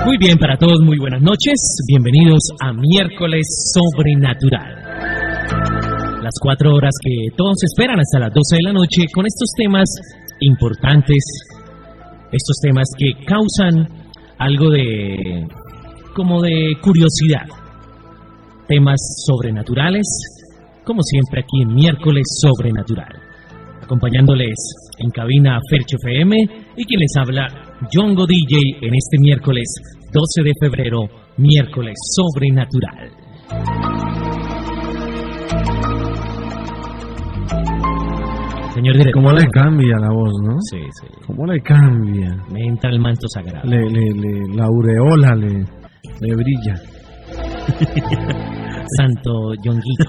Muy bien, para todos, muy buenas noches. Bienvenidos a Miércoles Sobrenatural. Las 4 horas que todos esperan hasta las 12 de la noche con estos temas importantes, estos temas que causan algo de curiosidad. Temas sobrenaturales, como siempre aquí en Miércoles Sobrenatural. Acompañándoles en cabina Fercho FM y quien les habla, Yongo DJ, en este miércoles 12 de febrero, Miércoles Sobrenatural. Señor director. ¿Cómo le cambia la voz, no? Sí, sí. ¿Cómo le cambia? Me entra el manto sagrado. La aureola le brilla. Santo Yonguito.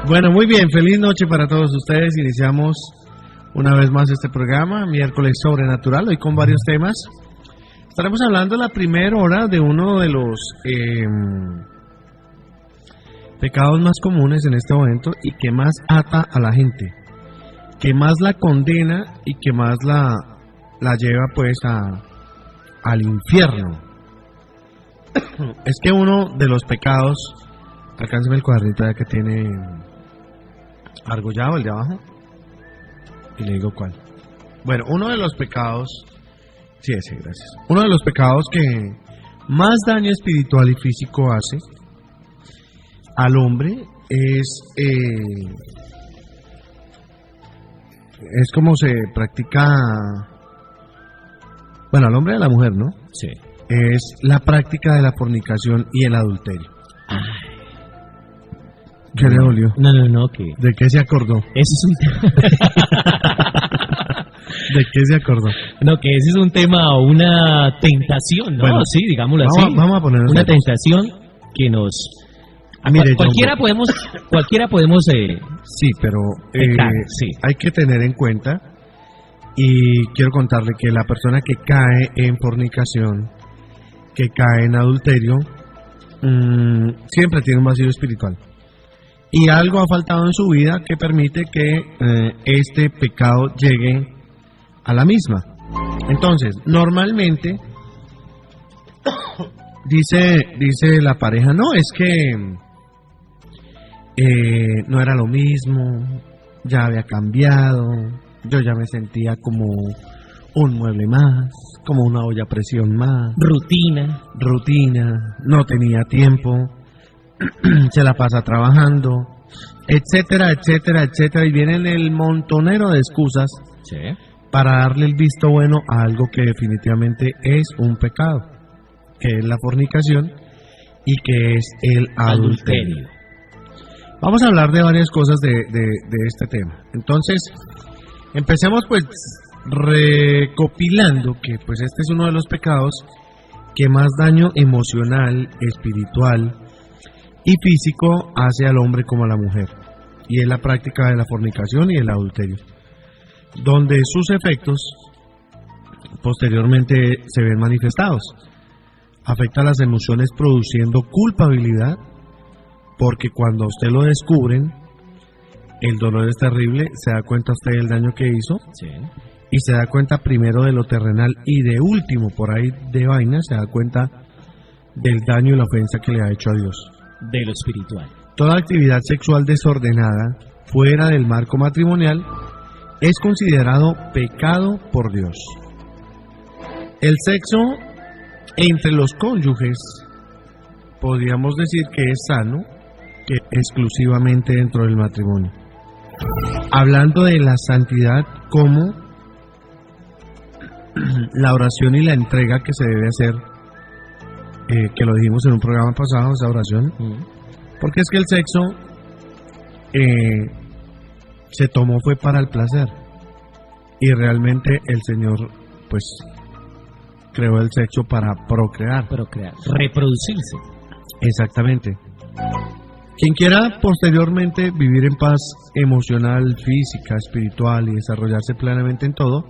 Bueno, muy bien, feliz noche para todos ustedes. Iniciamos una vez más este programa, Miércoles Sobrenatural, hoy con varios temas. Estaremos hablando la primera hora de uno de los pecados más comunes en este momento y que más ata a la gente, que más la condena y que más la lleva pues al infierno. Es que uno de los pecados, alcánceme el cuadrito ya que tiene argollado, el de abajo, y le digo cuál. Bueno, uno de los pecados, sí, ese, gracias. Uno de los pecados que más daño espiritual y físico hace al hombre es como se practica, bueno, al hombre y a la mujer, ¿no? Sí. Es la práctica de la fornicación y el adulterio. Ay. ¿Qué le dolió? No, que... ¿De qué se acordó? Ese es un tema... ¿De qué se acordó? No, que ese es un tema o una tentación, ¿no? Bueno, sí, digámoslo así. Vamos a ponernos una tentación que nos... Mire, cualquiera podemos sí, pero sí. Hay que tener en cuenta, y quiero contarle que la persona que cae en fornicación, que cae en adulterio, siempre tiene un vacío espiritual. Y algo ha faltado en su vida que permite que este pecado llegue a la misma. Entonces, normalmente dice la pareja, no, es que no era lo mismo, ya había cambiado, yo ya me sentía como un mueble más, como una olla a presión más. Rutina, no tenía tiempo, se la pasa trabajando, etcétera, etcétera, etcétera, y vienen el montonero de excusas, sí, para darle el visto bueno a algo que definitivamente es un pecado, que es la fornicación y que es el adulterio. Vamos a hablar de varias cosas de este tema. Entonces, empecemos pues recopilando que pues este es uno de los pecados que más daño emocional, espiritual y físico hace al hombre como a la mujer, y es la práctica de la fornicación y el adulterio, donde sus efectos posteriormente se ven manifestados. Afecta las emociones produciendo culpabilidad, porque cuando a usted lo descubren, el dolor es terrible, se da cuenta usted del daño que hizo, sí, y se da cuenta primero de lo terrenal y de último, por ahí de vaina, se da cuenta del daño y la ofensa que le ha hecho a Dios. De lo espiritual. Toda actividad sexual desordenada fuera del marco matrimonial es considerado pecado por Dios. El sexo entre los cónyuges podríamos decir que es sano, que exclusivamente dentro del matrimonio. Hablando de la santidad como la oración y la entrega que se debe hacer, que lo dijimos en un programa pasado, esa oración, porque es que el sexo se tomó fue para el placer, y realmente el Señor pues creó el sexo para procrear, reproducirse. Exactamente. Quien quiera posteriormente vivir en paz emocional, física, espiritual y desarrollarse plenamente en todo,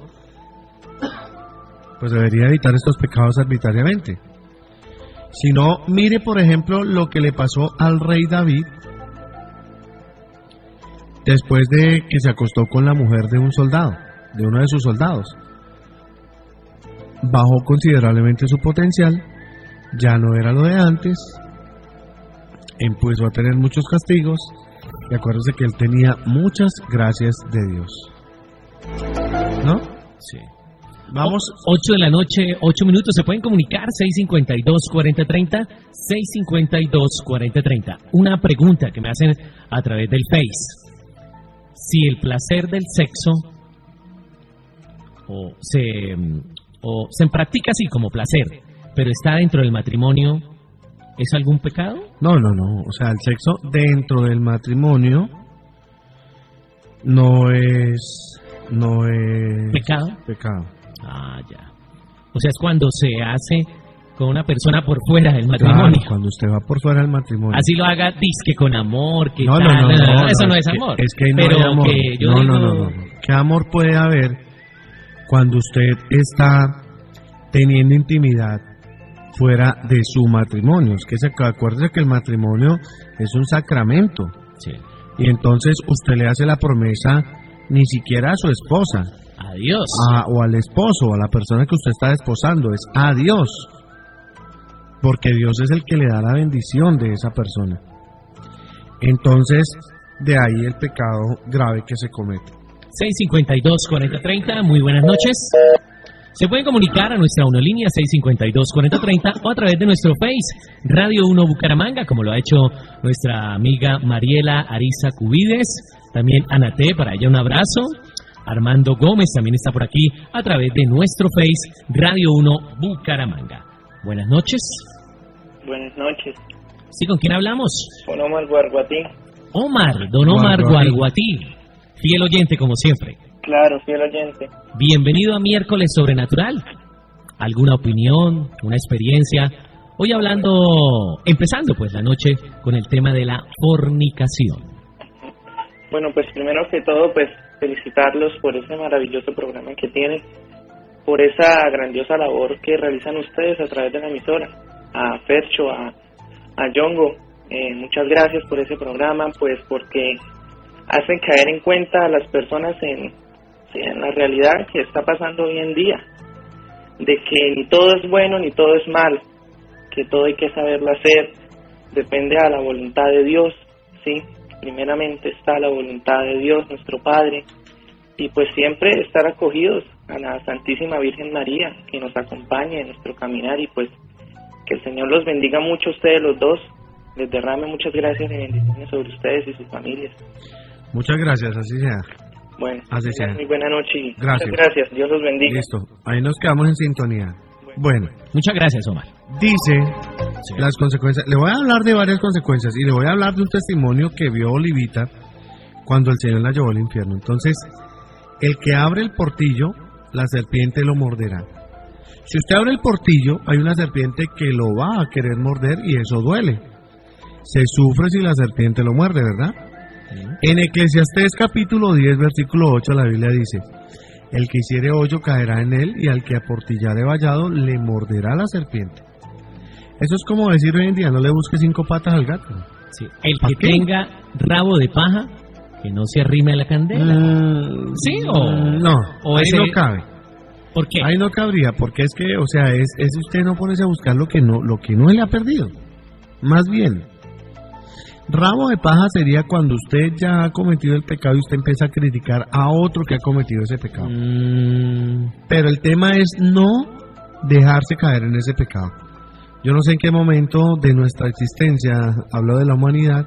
pues debería evitar estos pecados arbitrariamente. Si no, mire por ejemplo lo que le pasó al rey David después de que se acostó con la mujer de un soldado, de uno de sus soldados. bajó considerablemente su potencial, ya no era lo de antes, empezó a tener muchos castigos, y acuérdense que él tenía muchas gracias de Dios. ¿No? Sí. Vamos. 8 de la noche, 8 minutos. Se pueden comunicar 652-4030, 652-4030. Una pregunta que me hacen a través del Face. Si el placer del sexo se practica así como placer, pero está dentro del matrimonio, ¿es algún pecado? No. O sea, el sexo dentro del matrimonio no es ¿Pecado? Ah, ya. O sea, es cuando se hace con una persona por fuera del matrimonio. Claro, cuando usted va por fuera del matrimonio. Así lo haga disque con amor, que no, eso no es amor. Es que no pero hay amor. Que yo no. ¿Qué amor puede haber cuando usted está teniendo intimidad fuera de su matrimonio? Es que acuérdese que el matrimonio es un sacramento. Sí. Y entonces usted le hace la promesa ni siquiera a su esposa. A Dios. O al esposo, o a la persona que usted está desposando, es a Dios. Porque Dios es el que le da la bendición de esa persona. Entonces, de ahí el pecado grave que se comete. 652-4030, muy buenas noches. Se pueden comunicar a nuestra línea 652-4030 o a través de nuestro Face, Radio 1 Bucaramanga, como lo ha hecho nuestra amiga Mariela Ariza Cubides, también Anate, para ella un abrazo. Armando Gómez también está por aquí a través de nuestro Face, Radio 1 Bucaramanga. Buenas noches. Buenas noches. ¿Sí, con quién hablamos? Con Omar Guarguatí. Don Omar Guarguatí, fiel oyente como siempre. Claro, fiel oyente. Bienvenido a Miércoles Sobrenatural. ¿Alguna opinión, una experiencia? Hoy empezando pues la noche con el tema de la fornicación. Bueno, pues primero que todo, pues felicitarlos por ese maravilloso programa que tienen, por esa grandiosa labor que realizan ustedes a través de la emisora. A Fercho, a Yongo, muchas gracias por ese programa, pues porque hacen caer en cuenta a las personas en la realidad que está pasando hoy en día, de que ni todo es bueno ni todo es mal, que todo hay que saberlo hacer, depende a la voluntad de Dios, ¿sí? Primeramente está la voluntad de Dios, nuestro Padre, y pues siempre estar acogidos a la Santísima Virgen María, que nos acompañe en nuestro caminar, y pues que el Señor los bendiga mucho a ustedes los dos, les derrame muchas gracias y bendiciones sobre ustedes y sus familias. Muchas gracias, así sea. Bueno, así sea. Muy buena noche y gracias. Muchas gracias, Dios los bendiga. Listo, ahí nos quedamos en sintonía. Bueno, muchas gracias, Omar. Dice las consecuencias, le voy a hablar de varias consecuencias y le voy a hablar de un testimonio que vio Olivita cuando el Señor la llevó al infierno. Entonces, el que abre el portillo, la serpiente lo morderá. Si usted abre el portillo, hay una serpiente que lo va a querer morder y eso duele. Se sufre si la serpiente lo muerde, ¿verdad? En Eclesiastés capítulo 10, versículo 8, la Biblia dice: el que hiciere hoyo caerá en él, y al que aportillare vallado le morderá la serpiente. Eso es como decir hoy en día: no le busque 5 patas al gato. Sí. El que tenga rabo de paja, que no se arrime a la candela. ¿Sí o no? O ahí ese... no cabe. ¿Por qué? Ahí no cabría, porque es que, o sea, es usted no ponerse a buscar lo que no le ha perdido. Más bien, rabo de paja sería cuando usted ya ha cometido el pecado y usted empieza a criticar a otro que ha cometido ese pecado. Pero el tema es no dejarse caer en ese pecado. Yo no sé en qué momento de nuestra existencia, hablo de la humanidad,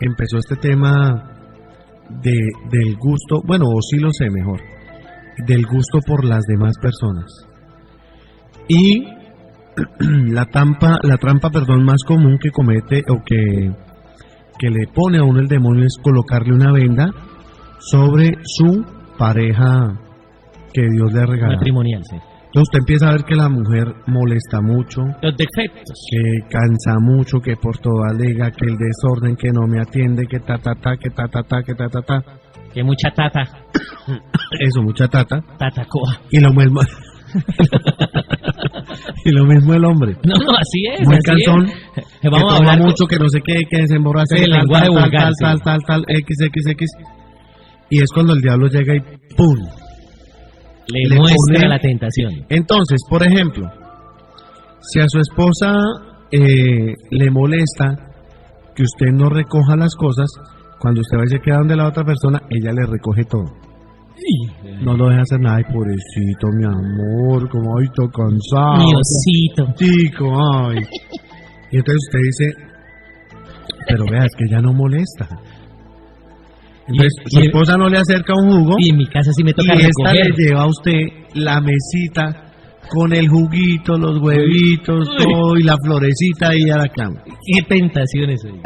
empezó este tema del gusto, bueno, o sí lo sé mejor, del gusto por las demás personas. Y la trampa más común que comete o que le pone a uno el demonio es colocarle una venda sobre su pareja que Dios le ha regalado. Matrimonial, sí. Entonces usted empieza a ver que la mujer molesta mucho, los defectos, que cansa mucho, que por todo alega, que el desorden, que no me atiende, que que que mucha tata. Eso, mucha tata. Tatacoa. Y lo mismo y lo mismo el hombre. No, así es. Muy así cansón. Que vamos a hablar mucho, que no sé qué, que desemborracha, el lenguaje vulgar, tal, xxx. Y es cuando el diablo llega y ¡pum! le muestra pone... la tentación. Entonces, por ejemplo, si a su esposa le molesta que usted no recoja las cosas, cuando usted va y se queda donde la otra persona, ella le recoge todo. No lo deja hacer nada. Ay, pobrecito, mi amor, como hoy estoy cansado. Mi osito. Chico, ay. Y entonces usted dice, pero vea, es que ella no molesta. Entonces, su esposa no le acerca un jugo. Y en mi casa sí me toca y esta recoger. le lleva a usted la mesita con el juguito, los huevitos, todo, y la florecita ahí a la cama. Qué tentaciones hoy.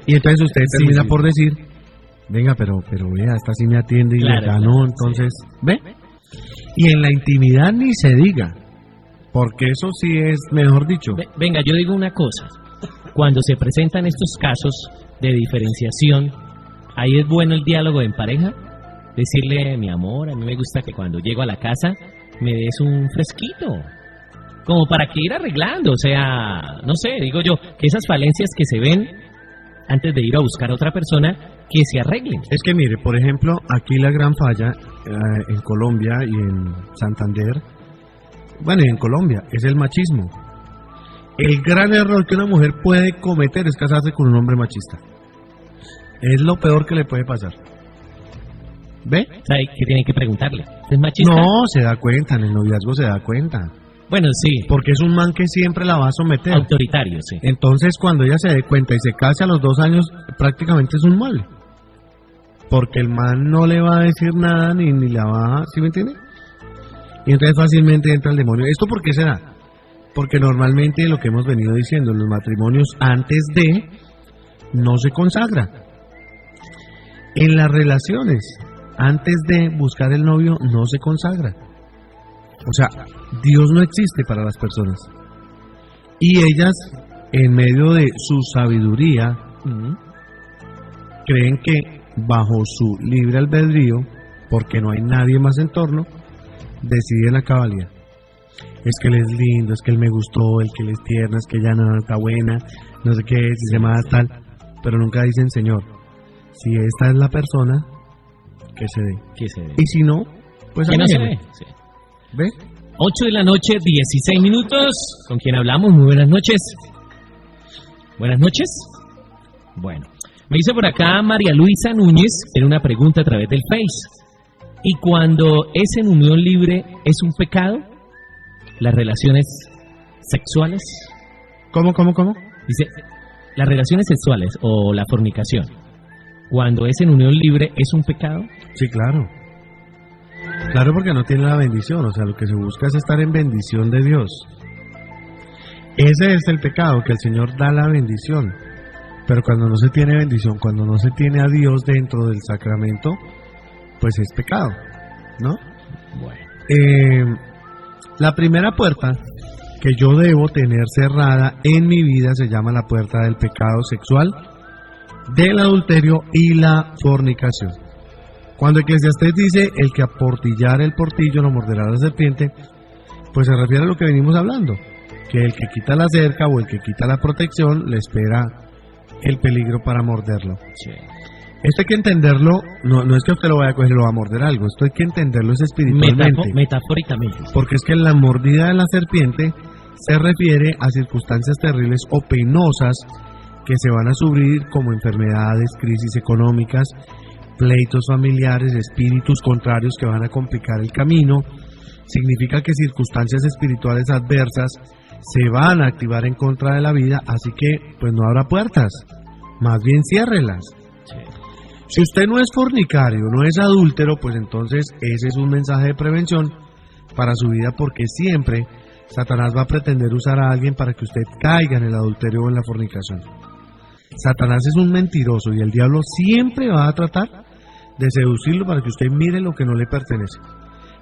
Y entonces usted termina sí. por decir, venga, pero vea, esta sí me atiende y Claro, le ganó, entonces, ¿ve? Y en la intimidad ni se diga, porque eso sí es, mejor dicho. Venga, yo digo una cosa. Cuando se presentan estos casos de diferenciación, ahí es bueno el diálogo en pareja. Decirle, mi amor, a mí me gusta que cuando llego a la casa me des un fresquito. Como para que ir arreglando, o sea, no sé, digo yo, que esas falencias que se ven antes de ir a buscar a otra persona, que se arreglen. Es que mire, por ejemplo, aquí la gran falla en Colombia y en Santander, bueno, y en Colombia, es el machismo. El gran error que una mujer puede cometer es casarse con un hombre machista. Es lo peor que le puede pasar. ¿Ve? ¿Sabe qué tiene que preguntarle? ¿Es machista? No, se da cuenta, en el noviazgo se da cuenta. Bueno, sí. Porque es un man que siempre la va a someter. Autoritario, sí. Entonces, cuando ella se dé cuenta y se case a los 2 años, prácticamente es un mal. Porque el man no le va a decir nada ni la va a... ¿Sí me entiende? Y entonces fácilmente entra el demonio. ¿Esto por qué será? Porque normalmente lo que hemos venido diciendo, los matrimonios antes de no se consagra. En las relaciones, antes de buscar el novio, no se consagra. O sea, Dios no existe para las personas. Y ellas, en medio de su sabiduría, creen que bajo su libre albedrío, porque no hay nadie más en torno, deciden la cabalidad. Es que él es lindo, es que él me gustó, el que él es tierno, es que ella no está buena, no sé qué, si se llama tal, pero nunca dicen, Señor, si esta es la persona, que se dé. Que se dé. Y si no, pues que no se dé. Sí. ¿Ve? 8 de la noche, 16 minutos. ¿Con quién hablamos? Muy buenas noches. Buenas noches. Bueno, me dice por acá María Luisa Núñez, tiene una pregunta a través del Face. ¿Y cuando es en unión libre es un pecado? ¿Las relaciones sexuales? ¿Cómo? Dice, las relaciones sexuales o la fornicación, cuando es en unión libre, ¿es un pecado? Sí, claro. Claro, porque no tiene la bendición, o sea, lo que se busca es estar en bendición de Dios. Ese es el pecado, que el Señor da la bendición. Pero cuando no se tiene bendición, cuando no se tiene a Dios dentro del sacramento, pues es pecado, ¿no? Bueno. La primera puerta que yo debo tener cerrada en mi vida se llama la puerta del pecado sexual, del adulterio y la fornicación. Cuando Eclesiastés dice, el que aportillar el portillo no morderá la serpiente, pues se refiere a lo que venimos hablando, que el que quita la cerca o el que quita la protección le espera el peligro para morderlo. Sí. Esto hay que entenderlo, no es que usted lo vaya a coger y lo va a morder algo, esto hay que entenderlo es espiritualmente. Metafóricamente. Porque es que la mordida de la serpiente se refiere a circunstancias terribles o penosas que se van a sufrir, como enfermedades, crisis económicas, pleitos familiares, espíritus contrarios que van a complicar el camino. Significa que circunstancias espirituales adversas se van a activar en contra de la vida, así que pues no habrá puertas, más bien ciérrelas. Sí. Si usted no es fornicario, no es adúltero, pues entonces ese es un mensaje de prevención para su vida, porque siempre Satanás va a pretender usar a alguien para que usted caiga en el adulterio o en la fornicación. Satanás es un mentiroso y el diablo siempre va a tratar de seducirlo para que usted mire lo que no le pertenece,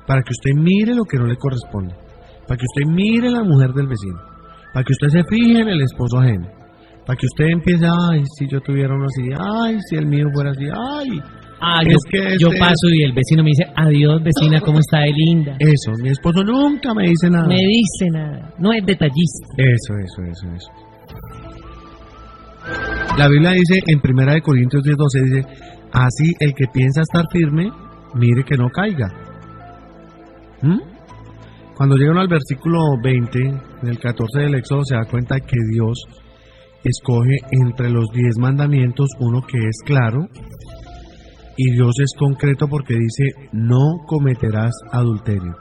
para que usted mire lo que no le corresponde, para que usted mire la mujer del vecino, para que usted se fije en el esposo ajeno, para que usted empiece, ay, si yo tuviera uno así, ay, si el mío fuera así, ay. Yo paso y el vecino me dice, adiós vecina, ¿cómo está de linda? Eso, mi esposo nunca me dice nada. Me dice nada, no es detallista. Eso. La Biblia dice en 1 Corintios 10:12, dice, así el que piensa estar firme, mire que no caiga. Cuando llegan al versículo 20, en el 14 del Éxodo, se da cuenta que Dios escoge entre los 10 mandamientos uno que es claro, y Dios es concreto porque dice: no cometerás adulterio.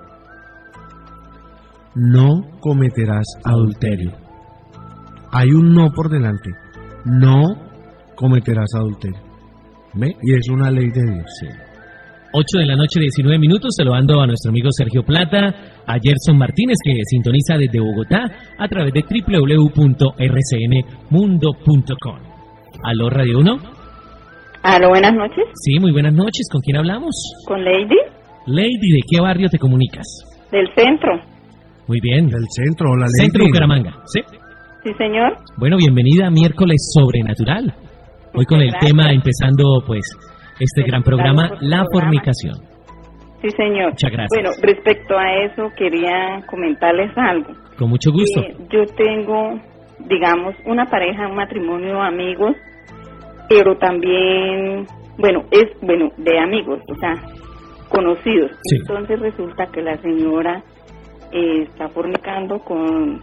No cometerás adulterio. Hay un no por delante. No cometerás adulterio. ¿Ve? Y es una ley de Dios. Sí. 8 de la noche, 19 minutos, saludando a nuestro amigo Sergio Plata, a Gerson Martínez, que sintoniza desde Bogotá a través de www.rcnmundo.com. ¿Aló, Radio 1? Aló, buenas noches. Sí, muy buenas noches. ¿Con quién hablamos? Con Lady. Lady, ¿de qué barrio te comunicas? Del centro. Muy bien. Del centro, hola Lady. Centro Bucaramanga, ¿sí? Sí, señor. Bueno, bienvenida a Miércoles Sobrenatural. Hoy con el tema, empezando pues este gran programa, la fornicación. Sí, señor. Muchas gracias. Bueno, respecto a eso, quería comentarles algo. Con mucho gusto. Yo tengo, digamos, una pareja, un matrimonio, amigos, pero también, de amigos, o sea, conocidos. Sí. Entonces resulta que la señora está fornicando con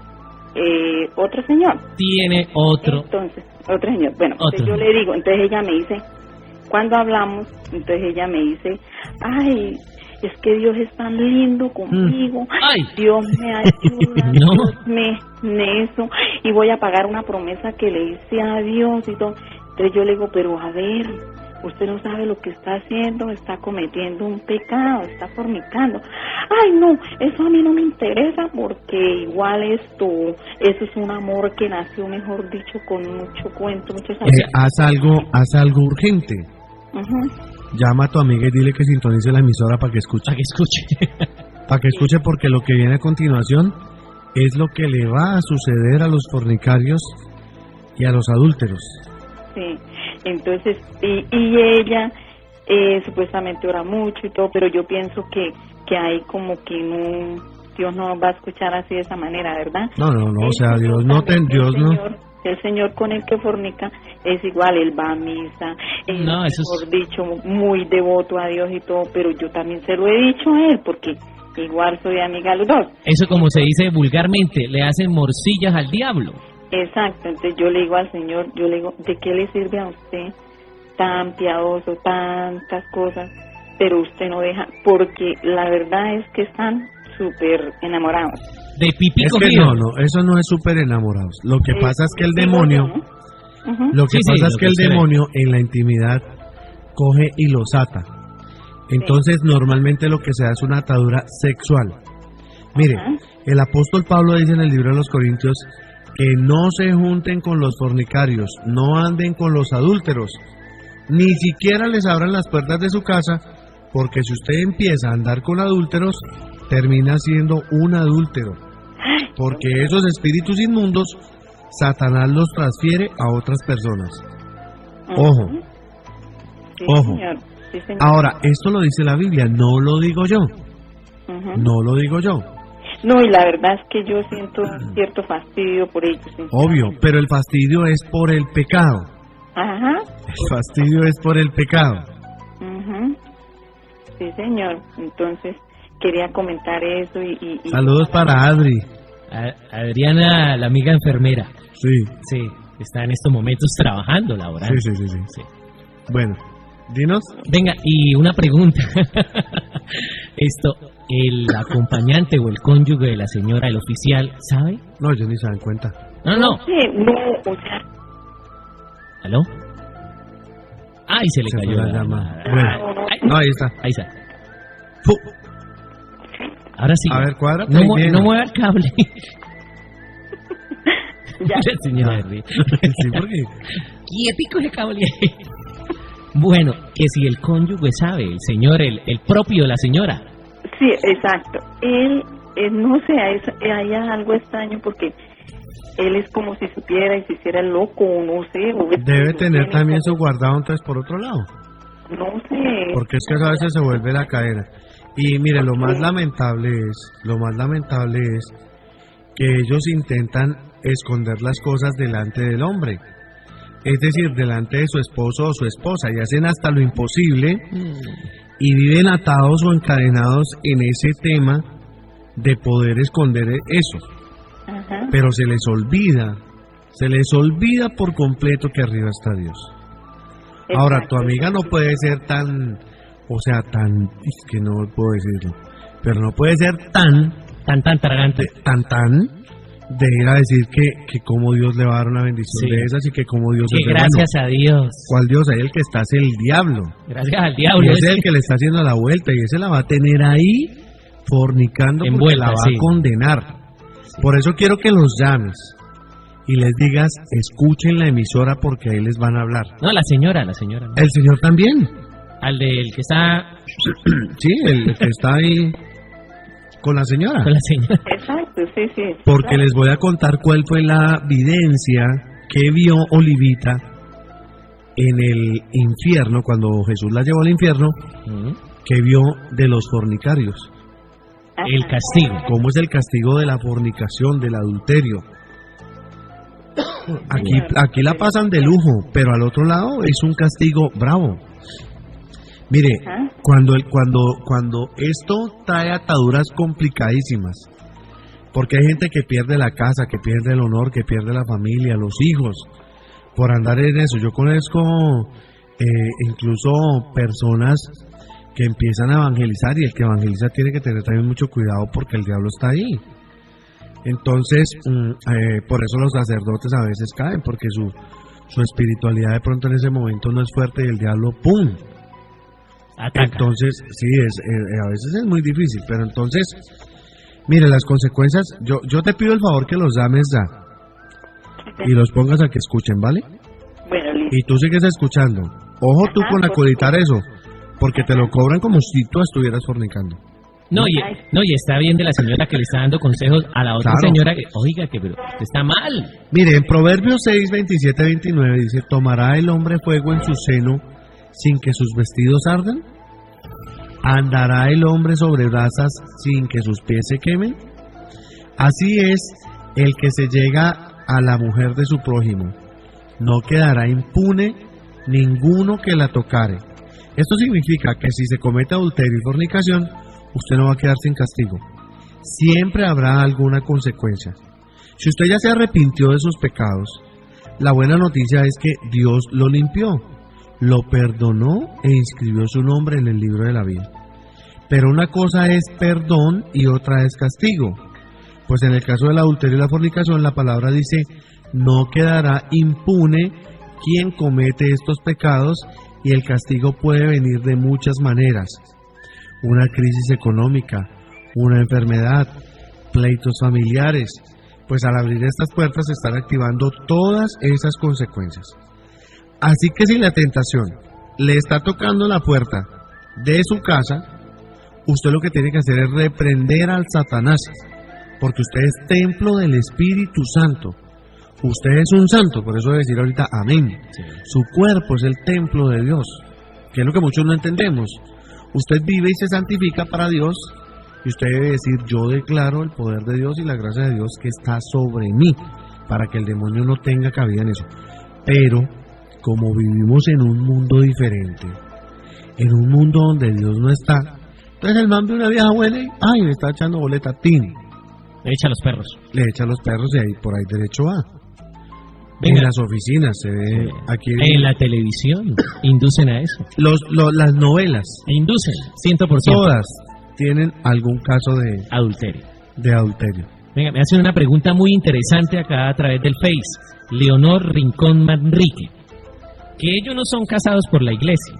otro señor. Tiene otro. Entonces, otro señor. Bueno, Otro. entonces yo le digo, entonces ella me dice, cuando hablamos, entonces ella me dice, ay, es que Dios es tan lindo conmigo, Ay. Dios me ayuda, No. Dios me eso, y voy a pagar una promesa que le hice a Dios y todo. Entonces yo le digo, pero a ver, usted no sabe lo que está haciendo, está cometiendo un pecado, está fornicando. Ay, no, eso a mí no me interesa porque igual eso es un amor que nació, mejor dicho, con mucho cuento, muchos Haz algo urgente. Llama a tu amiga y dile que sintonice la emisora para que escuche. Para que escuche. Para que escuche, porque lo que viene a continuación es lo que le va a suceder a los fornicarios y a los adúlteros. Sí, entonces, y ella supuestamente ora mucho y todo, pero yo pienso que hay como que no, Dios no va a escuchar así de esa manera, ¿verdad? No, o sea, Dios no. El Señor con el que fornica es igual, él va a misa, él, No, eso mejor dicho, muy devoto a Dios y todo, pero yo también se lo he dicho a él, porque igual soy amiga de los dos. Eso, como se dice vulgarmente, le hacen morcillas al diablo. Exacto, entonces yo le digo al Señor, yo le digo, ¿de qué le sirve a usted tan piadoso, tantas cosas, pero usted no deja? Porque la verdad es que están súper enamorados. De pipí Es que cogido. no, eso no es súper enamorados. Lo que pasa es que el digo demonio, yo, ¿no? lo que Sí, pasa sí, es lo que que el se ve. demonio en la intimidad coge y los ata. Entonces normalmente lo que se da es una atadura sexual. Mire, Ajá. el apóstol Pablo dice en el libro de los Corintios que no se junten con los fornicarios, no anden con los adúlteros, ni siquiera les abran las puertas de su casa, porque si usted empieza a andar con adúlteros, termina siendo un adúltero, porque esos espíritus inmundos, Satanás los transfiere a otras personas. Ojo, Ujú. Sí, ojo. señor. Sí, señor. Ahora, esto lo dice la Biblia, no lo digo yo, Ujú. no lo digo yo. No, y la verdad es que yo siento cierto fastidio por ellos. Obvio, pero el fastidio es por el pecado. Ajá. El fastidio es por el pecado. Ujú. Sí, señor. Entonces, quería comentar eso y Saludos para Adri. Adriana, la amiga enfermera. Sí, Sí, está en estos momentos trabajando, laborando. sí. Sí. Bueno, dinos. Venga, y una pregunta. Esto, ¿el acompañante o el cónyuge de la señora, el oficial, sabe? No, ellos ni se dan cuenta. No. Sí, no, o sea, ¿Aló? Ay, se le Se cayó fue la la llamada. llamada. Bueno. Ay, No, ahí está. ahí está. Fu. Ahora sí. A ver, cuádrate No, ahí bien. no mueva el cable. ya. La señora de ríe. Sí, porque Quietico ese cable. Bueno, que si el cónyuge sabe, el señor, el propio de la señora. Sí, exacto. Él, no sé, hay algo extraño porque él es como si supiera y se hiciera el loco, o no sé. O debe tener también su guardado entonces por otro lado. No sé. Porque es que a veces se vuelve la cadena. Y mire, lo más lamentable es que ellos intentan esconder las cosas delante del hombre. Es decir, delante de su esposo o su esposa, y hacen hasta lo imposible y viven atados o encadenados en ese tema de poder esconder eso. Ajá. Pero se les olvida por completo que arriba está Dios. Ahora, tu amiga no puede ser tan, es que no puedo decirlo, pero no puede ser tan tragante. De ir a decir que como Dios le va a dar una bendición de esas y que como Dios que es gracias bueno. a Dios. ¿Cuál Dios? Ahí el que está es el diablo. Gracias al diablo. Y ese es el que le está haciendo la vuelta y ese la va a tener ahí fornicando porque la va a condenar. Sí. Por eso quiero que los llames y les digas, escuchen la emisora porque ahí les van a hablar. No, la señora. ¿No? El señor también. Al del que está... Sí, el que está ahí con la señora. Con la señora. Exacto, sí. Porque les voy a contar cuál fue la videncia que vio Olivita en el infierno, cuando Jesús la llevó al infierno, que vio de los fornicarios. El castigo. ¿Cómo es el castigo de la fornicación, del adulterio? Aquí la pasan de lujo, pero al otro lado es un castigo bravo. Mire, cuando esto trae ataduras complicadísimas, porque hay gente que pierde la casa, que pierde el honor, que pierde la familia, los hijos, por andar en eso. Yo conozco incluso personas que empiezan a evangelizar y el que evangeliza tiene que tener también mucho cuidado porque el diablo está ahí. Entonces, por eso los sacerdotes a veces caen, porque su espiritualidad de pronto en ese momento no es fuerte y el diablo ¡pum! Ataca. Entonces, sí, a veces es muy difícil, pero entonces, mire, las consecuencias, yo te pido el favor que los llames ya y los pongas a que escuchen, ¿vale? Bueno, listo. Y tú sigues escuchando. Ojo tú con acolitar eso, porque te lo cobran como si tú estuvieras fornicando. No, y está bien de la señora que le está dando consejos a la otra señora que, oiga, que pero está mal. Mire, en Proverbios 6, 27, 29 dice, ¿tomará el hombre fuego en su seno sin que sus vestidos ardan? ¿Andará el hombre sobre brasas sin que sus pies se quemen? Así es el que se llega a la mujer de su prójimo. No quedará impune ninguno que la tocare. Esto significa que si se comete adulterio y fornicación, usted no va a quedar sin castigo. Siempre habrá alguna consecuencia. Si usted ya se arrepintió de sus pecados, la buena noticia es que Dios lo limpió, lo perdonó e inscribió su nombre en el libro de la vida. Pero una cosa es perdón y otra es castigo. Pues en el caso del adulterio y la fornicación, la palabra dice, no quedará impune quien comete estos pecados, y el castigo puede venir de muchas maneras. Una crisis económica, una enfermedad, pleitos familiares, pues al abrir estas puertas se están activando todas esas consecuencias. Así que si la tentación le está tocando la puerta de su casa, usted lo que tiene que hacer es reprender al Satanás, porque usted es templo del Espíritu Santo. Usted es un santo, por eso debe decir ahorita amén. Sí. Su cuerpo es el templo de Dios, que es lo que muchos no entendemos. Usted vive y se santifica para Dios, y usted debe decir, yo declaro el poder de Dios y la gracia de Dios que está sobre mí, para que el demonio no tenga cabida en eso. Pero, como vivimos en un mundo diferente, en un mundo donde Dios no está, entonces el man ve una vieja buena y, ay, le está echando boleta, tin. Le echa los perros. Le echa los perros y ahí por ahí derecho va. Venga. En las oficinas se ve aquí en la televisión inducen a eso. Las novelas inducen 100%. Todas tienen algún caso de adulterio. Venga, me hacen una pregunta muy interesante acá a través del Face. Leonor Rincón Manrique, que ellos no son casados por la iglesia,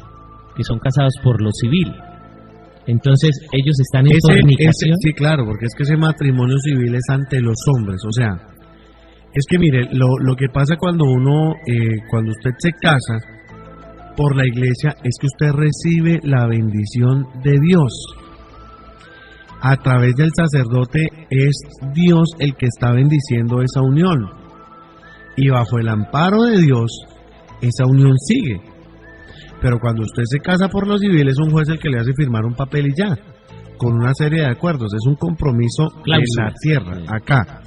que son casados por lo civil. Entonces ellos están en fornicación. Sí, claro, porque es que ese matrimonio civil es ante los hombres, o sea, es que mire, lo que pasa cuando cuando usted se casa por la iglesia es que usted recibe la bendición de Dios. A través del sacerdote es Dios el que está bendiciendo esa unión. Y bajo el amparo de Dios, esa unión sigue. Pero cuando usted se casa por lo civil, es un juez el que le hace firmar un papel y ya, con una serie de acuerdos. Es un compromiso en la tierra, acá,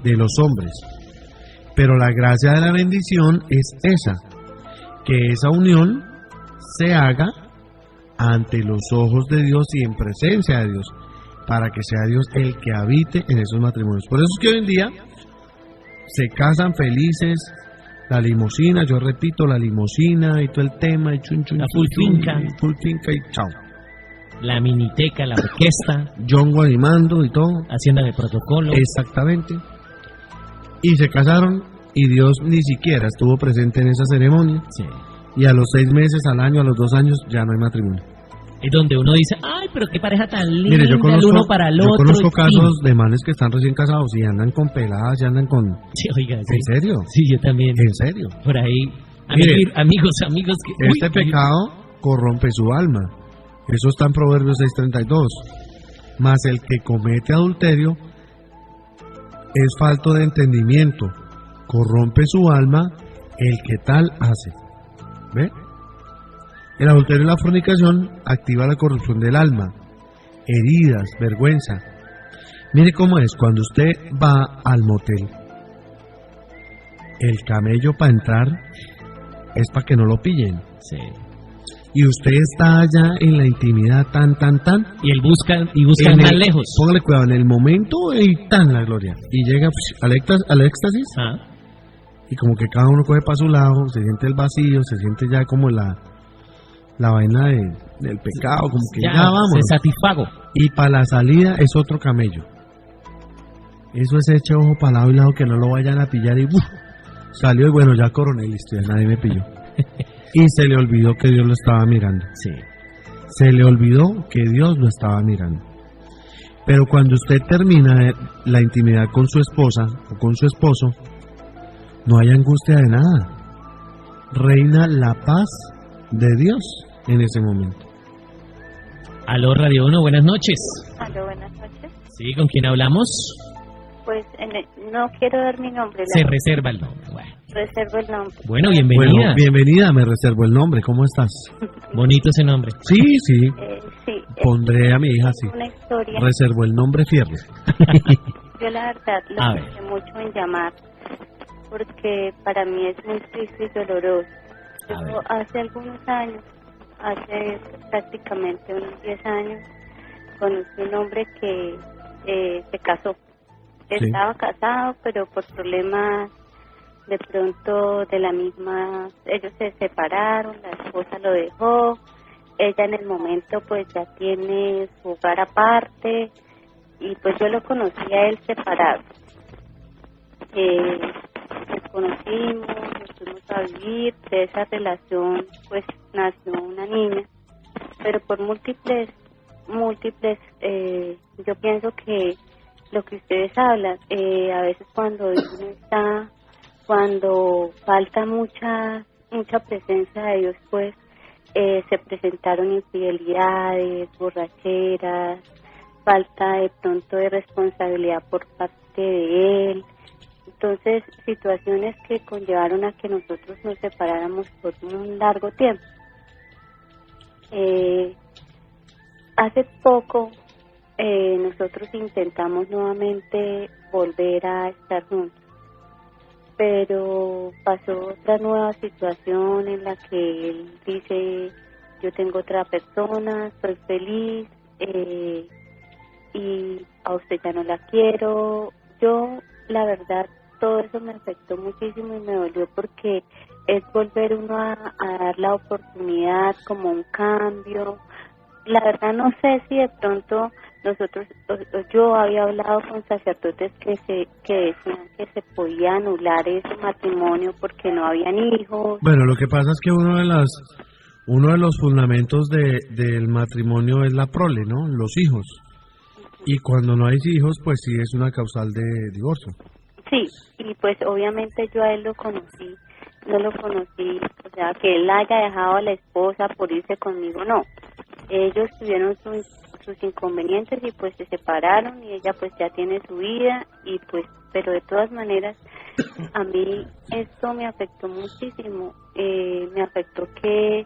de los hombres. Pero la gracia de la bendición es esa, que esa unión se haga ante los ojos de Dios y en presencia de Dios, para que sea Dios el que habite en esos matrimonios. Por eso es que hoy en día se casan felices, la limusina, yo repito, la limusina y todo el tema, y chun, chun, La chun, full chun, finca. full finca y chao. La miniteca, la orquesta, Yongo animando y todo, hacienda de protocolo. exactamente. Y se casaron y Dios ni siquiera estuvo presente en esa ceremonia. Sí. Y a los 6 meses, al año, a los 2 años, ya no hay matrimonio. Es donde uno dice, ay, pero qué pareja tan linda, Mire, yo el uno para el otro. conozco en fin. casos de manes que están recién casados y andan con peladas y andan con... Sí, oiga, sí. ¿En serio? Sí, yo también. ¿En serio? Por ahí. Mire, Amigos que... Este uy, pecado corrompe su alma. Eso está en Proverbios 6:32. Mas el que comete adulterio es falto de entendimiento. Corrompe su alma el que tal hace. ¿Ve? El adulterio y la fornicación activa la corrupción del alma, heridas, vergüenza. Mire cómo es cuando usted va al motel. El camello para entrar es para que no lo pillen. Sí. Y usted está allá en la intimidad tan. Y él busca más lejos. Póngale cuidado, en el momento y tan la gloria. Y llega al éxtasis Ah, y como que cada uno coge para su lado, se siente el vacío, se siente ya como la vaina del pecado, como que ya vamos. se satisfago. Y para la salida es otro camello. Eso es eche ojo para lado y lado que no lo vayan a pillar y salió y bueno, ya coroné, listo, ya nadie me pilló. Y se le olvidó que Dios lo estaba mirando. Sí. Se le olvidó que Dios lo estaba mirando. Pero cuando usted termina la intimidad con su esposa o con su esposo, no hay angustia de nada. Reina la paz de Dios en ese momento. Aló, Radio 1, buenas noches. Aló, buenas noches. Sí, ¿con quién hablamos? Pues no quiero dar mi nombre, Se reserva el nombre. reservo el nombre. Bueno, bienvenida. Bueno, bienvenida, me reservo el nombre. ¿Cómo estás? Bonito ese nombre. Sí. Sí, Pondré a mi hija así. una historia. Reservo el nombre Fierro. Yo la verdad A lo ver. pensé mucho en llamar porque para mí es muy triste y doloroso. A ver. Yo hace algunos años, hace prácticamente unos 10 años, conocí un hombre que se casó. Sí. Estaba casado, pero por problemas de pronto de la misma, ellos se separaron, la esposa lo dejó, ella en el momento pues ya tiene su hogar aparte y pues yo lo conocí a él separado. Nos conocimos, nos fuimos a vivir, de esa relación pues nació una niña, pero por múltiples, yo pienso que lo que ustedes hablan, a veces cuando falta mucha presencia de Dios, pues se presentaron infidelidades, borracheras, falta de pronto de responsabilidad por parte de él. Entonces, situaciones que conllevaron a que nosotros nos separáramos por un largo tiempo. Hace poco nosotros intentamos nuevamente volver a estar juntos, pero pasó otra nueva situación en la que él dice, yo tengo otra persona, soy feliz y a usted ya no la quiero. Yo, la verdad, todo eso me afectó muchísimo y me dolió porque es volver uno a dar la oportunidad como un cambio. La verdad no sé si de pronto yo había hablado con sacerdotes que decían que se podía anular ese matrimonio porque no habían hijos. Bueno, lo que pasa es que uno de los fundamentos del matrimonio es la prole, ¿no? Los hijos. Y cuando no hay hijos, pues sí es una causal de divorcio. Sí, y pues obviamente yo a él no lo conocí, o sea, que él haya dejado a la esposa por irse conmigo, no. Ellos tuvieron sus inconvenientes y pues se separaron y ella pues ya tiene su vida y pues, pero de todas maneras a mí esto me afectó muchísimo, me afectó que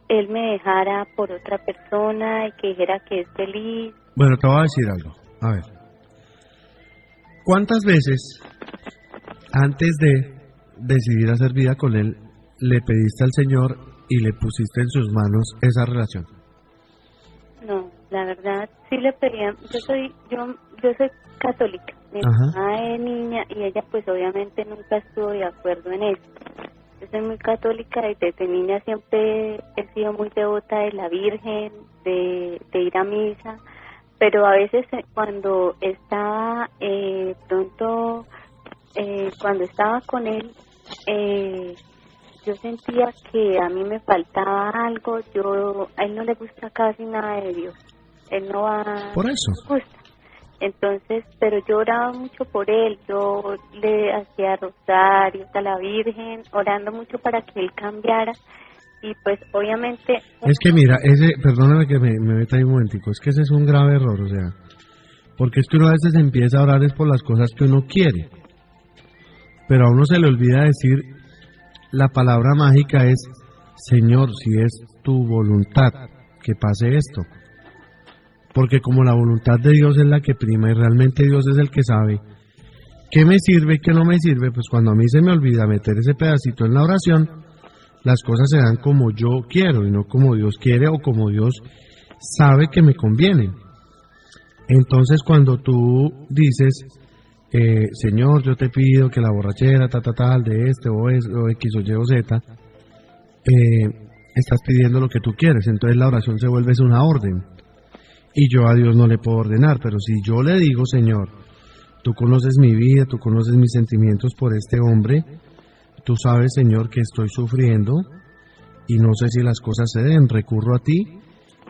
él me dejara por otra persona y que dijera que es feliz. Bueno, te voy a decir algo, a ver. ¿Cuántas veces antes de decidir hacer vida con él le pediste al Señor y le pusiste en sus manos esa relación? No, la verdad sí le pedía. Yo soy católica. Mi Ajá. mamá es niña y ella pues obviamente nunca estuvo de acuerdo en eso. Yo soy muy católica y desde niña siempre he sido muy devota de la Virgen, de ir a misa, pero a veces cuando estaba cuando estaba con él, yo sentía que a mí me faltaba algo. A él no le gusta casi nada de Dios, él no va, Por eso. no le gusta. Entonces, pero yo oraba mucho por él, yo le hacía rosarios a la Virgen, orando mucho para que él cambiara, y pues obviamente... Es que mira, perdóname que me meta ahí un momentico, es que ese es un grave error, o sea, porque es que uno a veces empieza a orar es por las cosas que uno quiere, pero a uno se le olvida decir, la palabra mágica es, Señor, si es tu voluntad que pase esto. Porque como la voluntad de Dios es la que prima y realmente Dios es el que sabe qué me sirve y qué no me sirve, pues cuando a mí se me olvida meter ese pedacito en la oración, las cosas se dan como yo quiero y no como Dios quiere o como Dios sabe que me conviene. Entonces cuando tú dices, Señor, yo te pido que la borrachera, tal, de este o X o Y o Z, estás pidiendo lo que tú quieres, entonces la oración se vuelve una orden. Y yo a Dios no le puedo ordenar, pero si yo le digo, Señor, tú conoces mi vida, tú conoces mis sentimientos por este hombre, tú sabes, Señor, que estoy sufriendo y no sé si las cosas se den, recurro a ti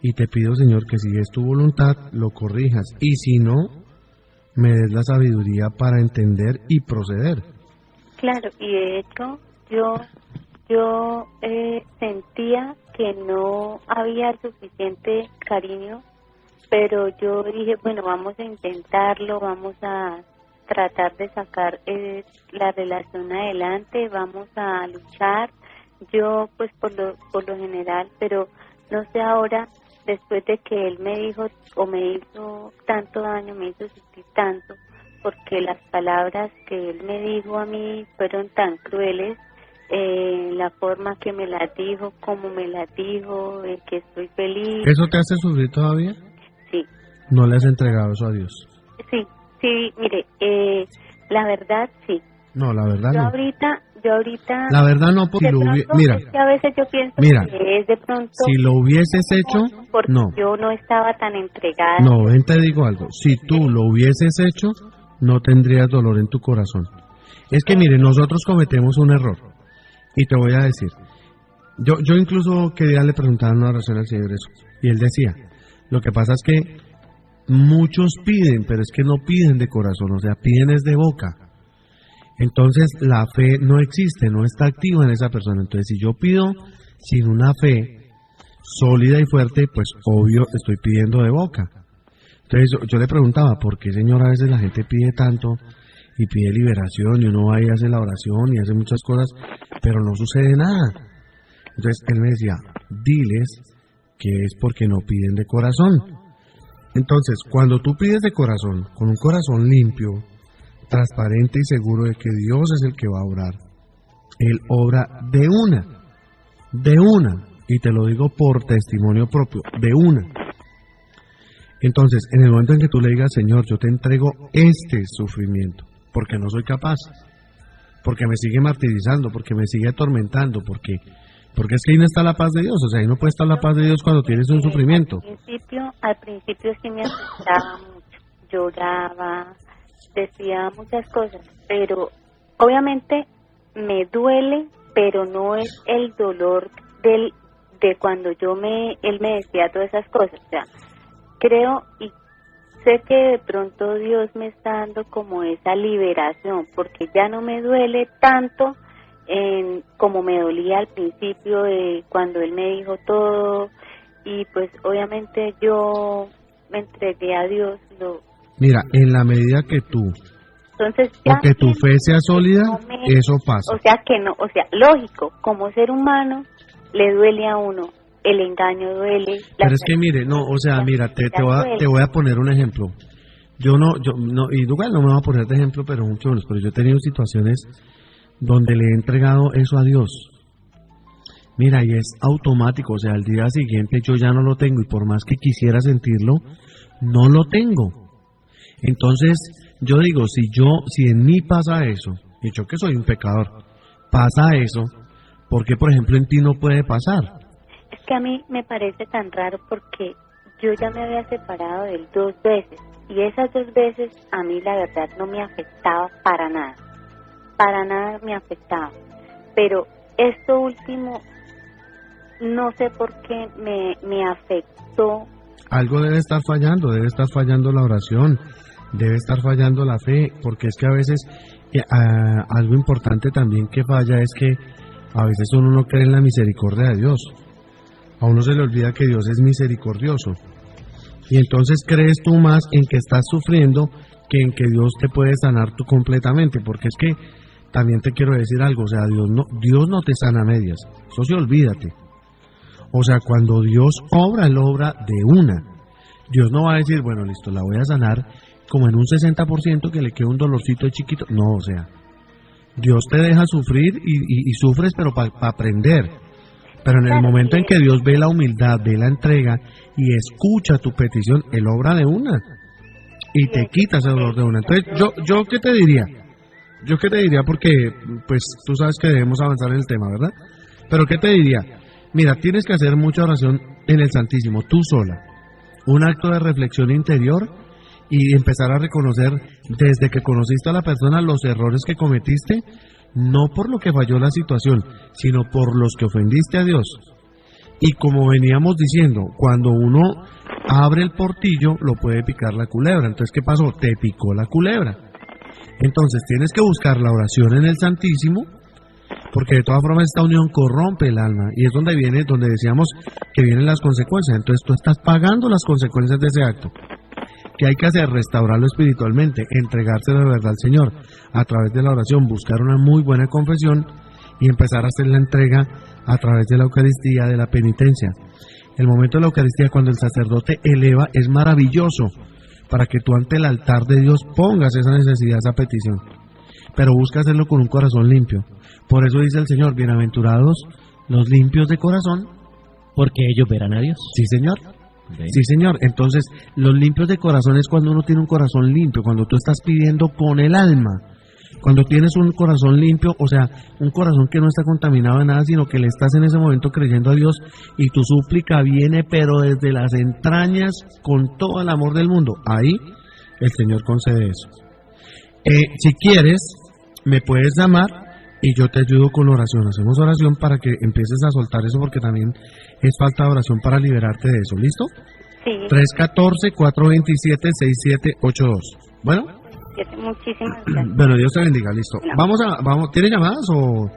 y te pido, Señor, que si es tu voluntad, lo corrijas, y si no, me des la sabiduría para entender y proceder. Claro, y de hecho, yo sentía que no había suficiente cariño, pero yo dije, bueno, vamos a intentarlo, vamos a tratar de sacar la relación adelante, vamos a luchar. Yo pues por lo general, pero no sé ahora, después de que él me dijo o me hizo tanto daño, me hizo sufrir tanto, porque las palabras que él me dijo a mí fueron tan crueles, la forma que me las dijo, cómo me las dijo, que estoy feliz. ¿Eso te hace sufrir todavía? Sí. ¿No le has entregado eso a Dios? Sí, mire, la verdad sí. No, la verdad yo no. Ahorita... La verdad no, porque mira, es que a veces yo pienso que es de pronto... Si lo hubieses hecho, porque no. yo no estaba tan entregada. No, ven, te digo algo. Si tú lo hubieses hecho, no tendrías dolor en tu corazón. Es que mire, nosotros cometemos un error. Y te voy a decir. Yo incluso que día le preguntaba en una oración al Señor eso. Y él decía, lo que pasa es que muchos piden, pero es que no piden de corazón, o sea, piden es de boca. Entonces la fe no existe, no está activa en esa persona. Entonces si yo pido sin una fe sólida y fuerte, pues obvio estoy pidiendo de boca. Entonces yo le preguntaba, ¿por qué, Señor, a veces la gente pide tanto y pide liberación y uno va y hace la oración y hace muchas cosas, pero no sucede nada? Entonces él me decía, diles que es porque no piden de corazón. Entonces, cuando tú pides de corazón, con un corazón limpio, transparente y seguro de que Dios es el que va a obrar, Él obra de una, y te lo digo por testimonio propio, de una. Entonces, en el momento en que tú le digas, Señor, yo te entrego este sufrimiento, porque no soy capaz, porque me sigue martirizando, porque me sigue atormentando, porque es que ahí no está la paz de Dios, o sea, ahí no puede estar la paz de Dios cuando tienes un sufrimiento. Al principio sí me asustaba mucho, lloraba, decía muchas cosas, pero obviamente me duele, pero no es el dolor de cuando él me decía todas esas cosas, o sea, creo y sé que de pronto Dios me está dando como esa liberación, porque ya no me duele tanto como me dolía al principio de cuando él me dijo todo, y pues obviamente yo me entregué a Dios. Mira, en la medida que tú entonces que tu fe sea sólida, eso pasa. O sea que no, o sea, lógico, como ser humano le duele a uno, el engaño duele. Pero es que mire, no, o sea, mira, te voy a poner un ejemplo. Yo no, y igual no me voy a poner de ejemplo, pero yo he tenido situaciones donde le he entregado eso a Dios. Mira, y es automático, o sea, al día siguiente yo ya no lo tengo y por más que quisiera sentirlo, no lo tengo. Entonces, yo digo, si en mí pasa eso, y yo que soy un pecador, pasa eso, ¿por qué, por ejemplo, en ti no puede pasar? Es que a mí me parece tan raro porque yo ya me había separado de él 2 veces y esas 2 veces a mí la verdad no me afectaba para nada me afectaba, pero esto último no sé por qué me afectó. Algo debe estar fallando la oración, debe estar fallando la fe, porque es que a veces algo importante también que falla es que a veces uno no cree en la misericordia de Dios, a uno se le olvida que Dios es misericordioso, y entonces crees tú más en que estás sufriendo que en que Dios te puede sanar tú completamente, porque es que también te quiero decir algo, o sea, Dios no te sana a medias, eso sí, olvídate. O sea, cuando Dios obra, Él obra de una. Dios no va a decir, bueno, listo, la voy a sanar como en un 60% que le quede un dolorcito chiquito. No, o sea, Dios te deja sufrir y sufres, pero para aprender. Pero en el momento en que Dios ve la humildad, ve la entrega y escucha tu petición, Él obra de una y te quita ese dolor de una. Entonces, ¿yo qué te diría? Yo qué te diría, porque pues tú sabes que debemos avanzar en el tema, ¿verdad? Pero ¿qué te diría? Mira, tienes que hacer mucha oración en el Santísimo, tú sola. Un acto de reflexión interior y empezar a reconocer desde que conociste a la persona los errores que cometiste, no por lo que falló la situación, sino por los que ofendiste a Dios. Y como veníamos diciendo, cuando uno abre el portillo, lo puede picar la culebra. Entonces, ¿qué pasó? Te picó la culebra. Entonces, tienes que buscar la oración en el Santísimo, porque de todas formas esta unión corrompe el alma y es donde decíamos que vienen las consecuencias. Entonces tú estás pagando las consecuencias de ese acto. ¿Qué hay que hacer? Restaurarlo espiritualmente, entregárselo de verdad al Señor a través de la oración, buscar una muy buena confesión y empezar a hacer la entrega a través de la Eucaristía, de la penitencia. El momento de la Eucaristía, cuando el sacerdote eleva, es maravilloso para que tú ante el altar de Dios pongas esa necesidad, esa petición, pero busca hacerlo con un corazón limpio. Por eso dice el Señor, bienaventurados los limpios de corazón, porque ellos verán a Dios. Sí, Señor. ¿Ven? Sí, Señor. Entonces, los limpios de corazón es cuando uno tiene un corazón limpio, cuando tú estás pidiendo con el alma, cuando tienes un corazón limpio, o sea, un corazón que no está contaminado de nada, sino que le estás en ese momento creyendo a Dios y tu súplica viene, pero desde las entrañas, con todo el amor del mundo. Ahí el Señor concede eso. Si quieres, me puedes llamar y yo te ayudo con oración. Hacemos oración para que empieces a soltar eso, porque también es falta de oración para liberarte de eso. ¿Listo? Sí. 314-427-6782. Bueno. Muchísimas gracias. Bueno, Dios te bendiga. Listo. No. Vamos. ¿Tiene llamadas o...?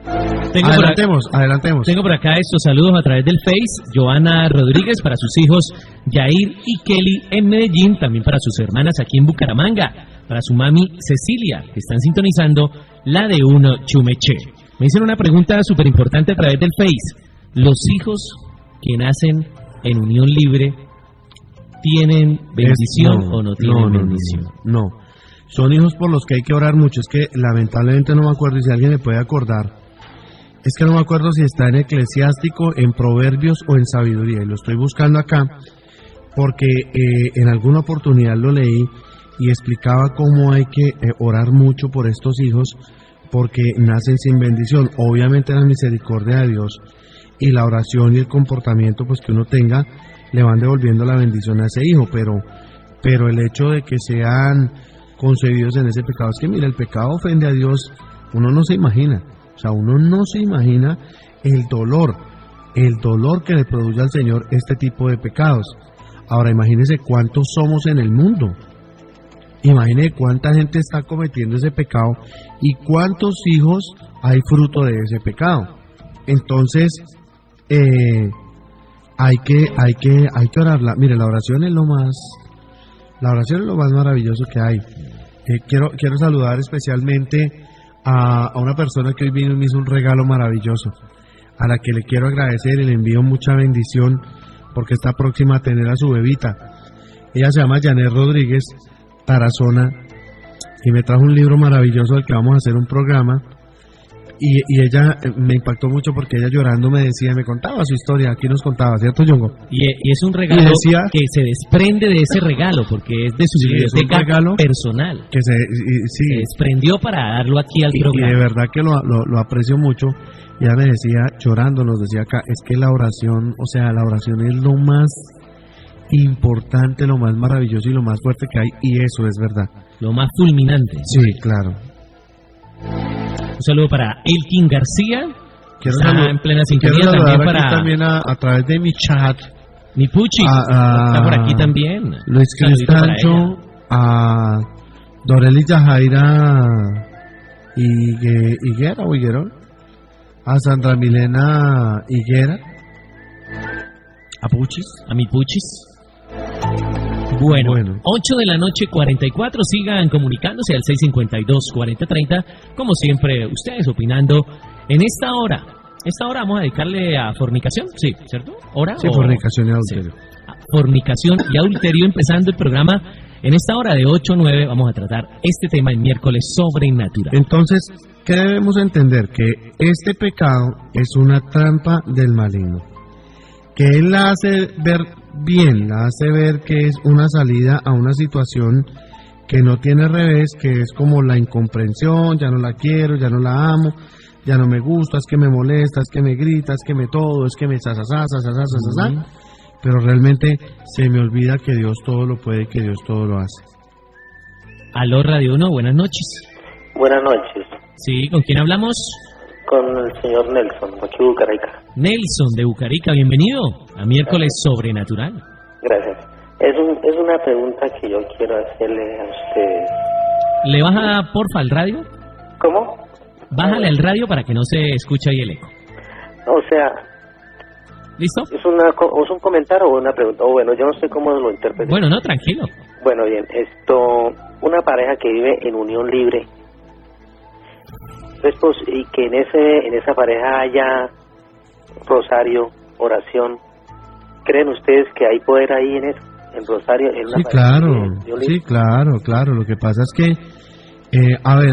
Adelantemos. Tengo por acá estos saludos a través del Face. Joana Rodríguez para sus hijos Yair y Kelly en Medellín, también para sus hermanas aquí en Bucaramanga, para su mami Cecilia, que están sintonizando la de uno Chumeche. Me hicieron una pregunta súper importante a través del Face. ¿Los hijos que nacen en unión libre tienen bendición o no tienen bendición? No. Son hijos por los que hay que orar mucho. Es que lamentablemente no me acuerdo, y si alguien me puede acordar, es que no me acuerdo si está en Eclesiástico, en Proverbios o en Sabiduría, y lo estoy buscando acá porque en alguna oportunidad lo leí y explicaba cómo hay que orar mucho por estos hijos, porque nacen sin bendición. Obviamente la misericordia de Dios y la oración y el comportamiento pues que uno tenga le van devolviendo la bendición a ese hijo, pero el hecho de que sean concebidos en ese pecado, es que mira, el pecado ofende a Dios, uno no se imagina, o sea, uno no se imagina el dolor que le produce al Señor este tipo de pecados. Ahora imagínese cuántos somos en el mundo, imagínese cuánta gente está cometiendo ese pecado y cuántos hijos hay fruto de ese pecado. Entonces hay que orarla. Mire, la oración es lo más maravilloso que hay. Quiero saludar especialmente a una persona que hoy vino y me hizo un regalo maravilloso, a la que le quiero agradecer y le envío mucha bendición porque está próxima a tener a su bebita. Ella se llama Janet Rodríguez Tarazona y me trajo un libro maravilloso del que vamos a hacer un programa. y ella me impactó mucho porque ella llorando me decía, me contaba su historia, aquí nos contaba, ¿cierto, Yongo? Y es un regalo decía, que se desprende de ese regalo, porque es de su biblioteca personal. Que se desprendió para darlo aquí al programa. Y de verdad que lo aprecio mucho. Y ella me decía, llorando, nos decía acá, es que la oración, o sea, la oración es lo más importante, lo más maravilloso y lo más fuerte que hay, y eso es verdad. Lo más fulminante. Sí, claro. Un saludo para Elkin García, que está en plena sintonía. También a través de mi chat. Mi Puchi, está por aquí también. Luis Cristancho, a Doreli Yajaira Higuera o Higuerón, a Sandra Milena Higuera, a Puchis. A mi Puchis. Bueno, 8 de la noche, 44, sigan comunicándose al 652-4030, como siempre, ustedes opinando en esta hora. Esta hora vamos a dedicarle a fornicación, sí, ¿cierto? ¿Hora? Sí, fornicación y adulterio. Sí. Fornicación y adulterio, empezando el programa. En esta hora de 8 a 9 vamos a tratar este tema en miércoles sobrenatural. Entonces, ¿qué debemos entender? Que este pecado es una trampa del maligno. Que él la hace ver bien, la hace ver que es una salida a una situación que no tiene revés, que es como la incomprensión, ya no la quiero, ya no la amo, ya no me gusta, es que me molesta, es que me grita, es que me todo, es que me pero realmente se me olvida que Dios todo lo puede, que Dios todo lo hace. Aló Radio 1, buenas noches. Buenas noches. Sí, ¿con quién hablamos? Con el señor Nelson, aquí de Bucarica. Nelson de Bucarica, bienvenido a miércoles sobrenatural. Gracias. Es una pregunta que yo quiero hacerle a ustedes. ¿Le baja porfa al radio? ¿Cómo? Bájale al radio para que no se escuche ahí el eco. O sea... ¿Listo? ¿Es un comentario o una pregunta? O bueno, yo no sé cómo lo interpreto. Bueno, no, tranquilo. Bueno, bien, una pareja que vive en unión libre, y que en esa pareja haya rosario, oración, ¿creen ustedes que hay poder ahí en rosario? En una sí, claro, lo que pasa es que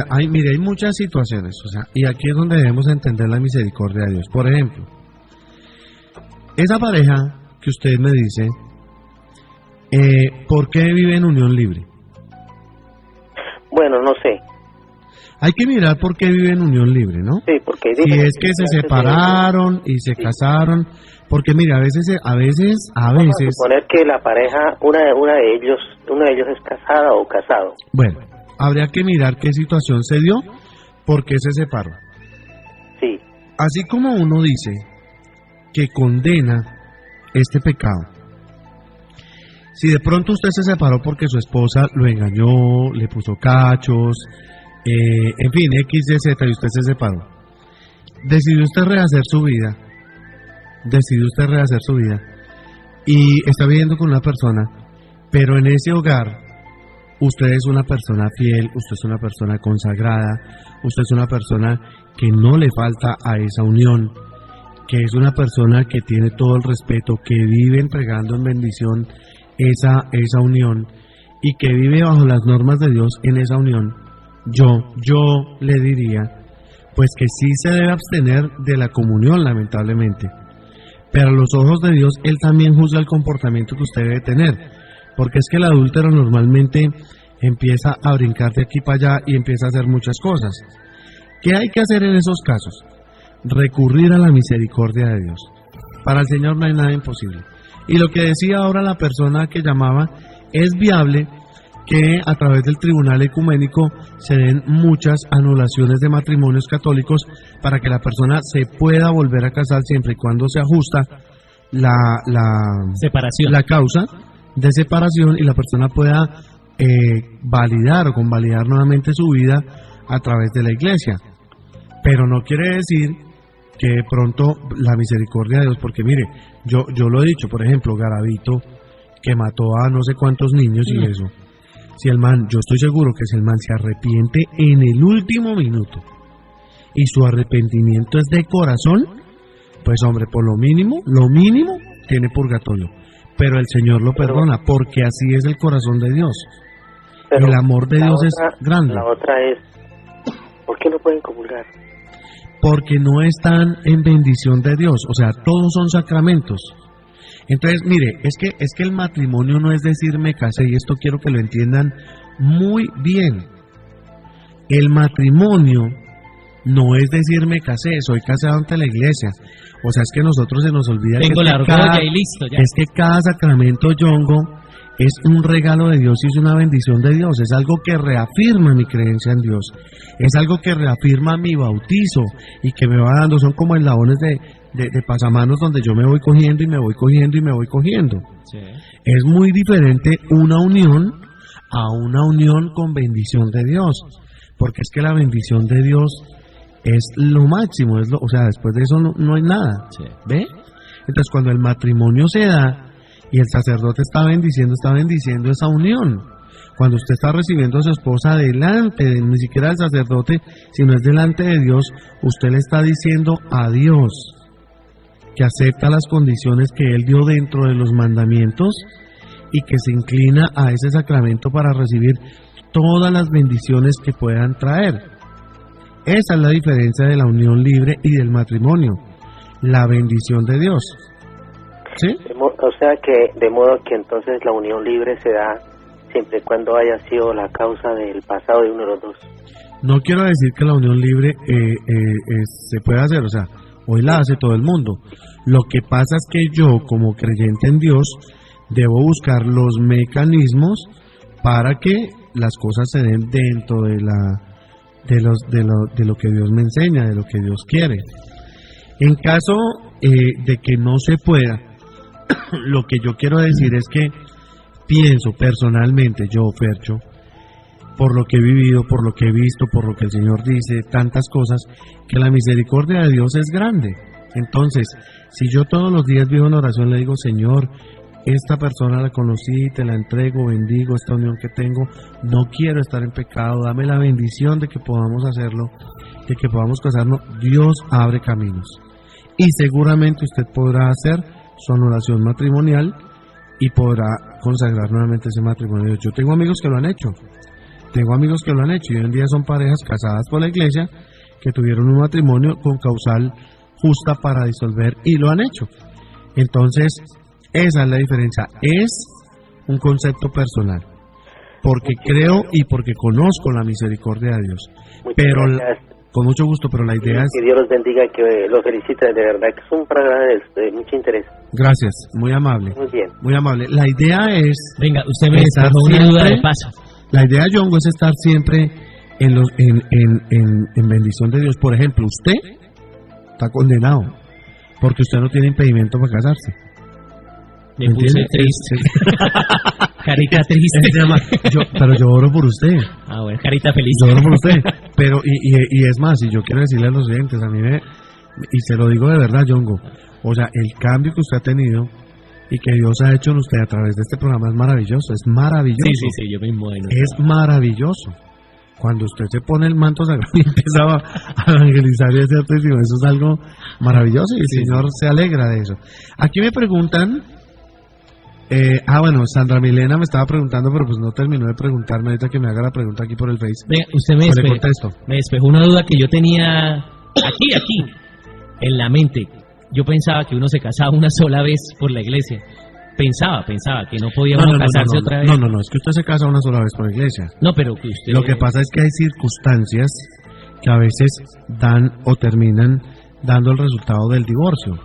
hay muchas situaciones, o sea, y aquí es donde debemos entender la misericordia de Dios. Por ejemplo, esa pareja que usted me dice, ¿por qué vive en unión libre? Bueno, no sé. Hay que mirar por qué vive en unión libre, ¿no? Sí, porque si es que se separaron y se casaron, porque mira, a veces. Vamos a suponer que la pareja, uno de ellos es casada o casado. Bueno, habría que mirar qué situación se dio, por qué se separó. Sí. Así como uno dice que condena este pecado, si de pronto usted se separó porque su esposa lo engañó, le puso cachos, en fin, X, Y, Z, y usted se separó, decidió usted rehacer su vida y está viviendo con una persona, pero en ese hogar usted es una persona fiel, usted es una persona consagrada, usted es una persona que no le falta a esa unión, que es una persona que tiene todo el respeto, que vive entregando en bendición esa unión y que vive bajo las normas de Dios en esa unión, yo le diría pues que sí se debe abstener de la comunión, lamentablemente, pero a los ojos de Dios Él también juzga el comportamiento que usted debe tener, porque es que el adúltero normalmente empieza a brincar de aquí para allá y empieza a hacer muchas cosas. ¿Qué hay que hacer en esos casos? Recurrir a la misericordia de Dios. Para el Señor no hay nada imposible. Y lo que decía ahora la persona que llamaba, es viable que a través del tribunal ecuménico se den muchas anulaciones de matrimonios católicos para que la persona se pueda volver a casar siempre y cuando se ajusta separación, la causa de separación, y la persona pueda validar o convalidar nuevamente su vida a través de la iglesia. Pero no quiere decir que de pronto la misericordia de Dios, porque mire, yo lo he dicho, por ejemplo, Garavito, que mató a no sé cuántos niños y eso, si el man, yo estoy seguro que si el man se arrepiente en el último minuto y su arrepentimiento es de corazón, pues hombre, por lo mínimo tiene purgatorio, pero el Señor lo perdona, porque así es el corazón de Dios. El amor de Dios es grande. La otra es, ¿por qué no pueden comulgar? porque no están en bendición de Dios. O sea, todos son sacramentos. Entonces, mire, es que el matrimonio no es decir me casé, y esto quiero que lo entiendan muy bien. El matrimonio no es decir me casé, soy casado ante la iglesia. O sea, es que a nosotros se nos olvida Tengo la argolla y listo, ya. Es que cada sacramento, Yongo, es un regalo de Dios y es una bendición de Dios. Es algo que reafirma mi creencia en Dios. Es algo que reafirma mi bautizo y que me va dando, son como eslabones de pasamanos donde yo me voy cogiendo y me voy cogiendo y me voy cogiendo. Sí. Es muy diferente una unión a una unión con bendición de Dios, porque es que la bendición de Dios es lo máximo, o sea, después de eso no hay nada. Sí. ¿Ve? Entonces, cuando el matrimonio se da y el sacerdote está bendiciendo esa unión. Cuando usted está recibiendo a su esposa delante, ni siquiera del sacerdote, sino es delante de Dios, usted le está diciendo a Dios que acepta las condiciones que Él dio dentro de los mandamientos y que se inclina a ese sacramento para recibir todas las bendiciones que puedan traer. Esa es la diferencia de la unión libre y del matrimonio, la bendición de Dios. ¿Sí? O sea que, de modo que entonces la unión libre se da siempre y cuando haya sido la causa del pasado de uno de los dos. No quiero decir que la unión libre se puede hacer, o sea, hoy la hace todo el mundo. Lo que pasa es que yo, como creyente en Dios, debo buscar los mecanismos para que las cosas se den dentro de lo que Dios me enseña, de lo que Dios quiere. En caso de que no se pueda, lo que yo quiero decir es que pienso personalmente, yo, Fercho, por lo que he vivido, por lo que he visto, por lo que el Señor dice, tantas cosas, que la misericordia de Dios es grande. Entonces, si yo todos los días vivo en oración, le digo, Señor, esta persona la conocí, te la entrego, bendigo esta unión que tengo, no quiero estar en pecado, dame la bendición de que podamos hacerlo, de que podamos casarnos, Dios abre caminos. Y seguramente usted podrá hacer su oración matrimonial y podrá consagrar nuevamente ese matrimonio. Yo tengo amigos que lo han hecho, y hoy en día son parejas casadas por la iglesia que tuvieron un matrimonio con causal justa para disolver y lo han hecho. Entonces, esa es la diferencia, es un concepto personal, porque creo y porque conozco la misericordia de Dios. Pero con mucho gusto, pero la idea es... Que Dios los bendiga, que los felicite, de verdad, que es un programa de mucho interés. Gracias, muy amable. Muy bien. Muy amable. La idea es... Venga, usted me dejó una duda de paso. La idea, Yongo, es estar siempre en bendición de Dios. Por ejemplo, usted está condenado porque usted no tiene impedimento para casarse. Me puse triste. Carita triste. Pero yo oro por usted. Ah, bueno, carita feliz. Yo oro por usted. Pero, y es más, y yo quiero decirle a los oyentes, a mí y se lo digo de verdad, Yongo, o sea, el cambio que usted ha tenido y que Dios ha hecho en usted a través de este programa es maravilloso, es maravilloso. Sí, yo mismo. Es maravilloso. Cuando usted se pone el manto sagrado y empieza a evangelizar y a hacer testimonio, eso es algo maravilloso y el Señor se alegra de eso. Aquí me preguntan, bueno, Sandra Milena me estaba preguntando, pero pues no terminó de preguntarme, ahorita que me haga la pregunta aquí por el Face. Venga, usted me despejó una duda que yo tenía aquí, en la mente. Yo pensaba que uno se casaba una sola vez por la iglesia. Pensaba que no podía uno casarse otra vez. No, es que usted se casa una sola vez por la iglesia. No, pero que usted... Lo que pasa es que hay circunstancias que a veces dan o terminan dando el resultado del divorcio.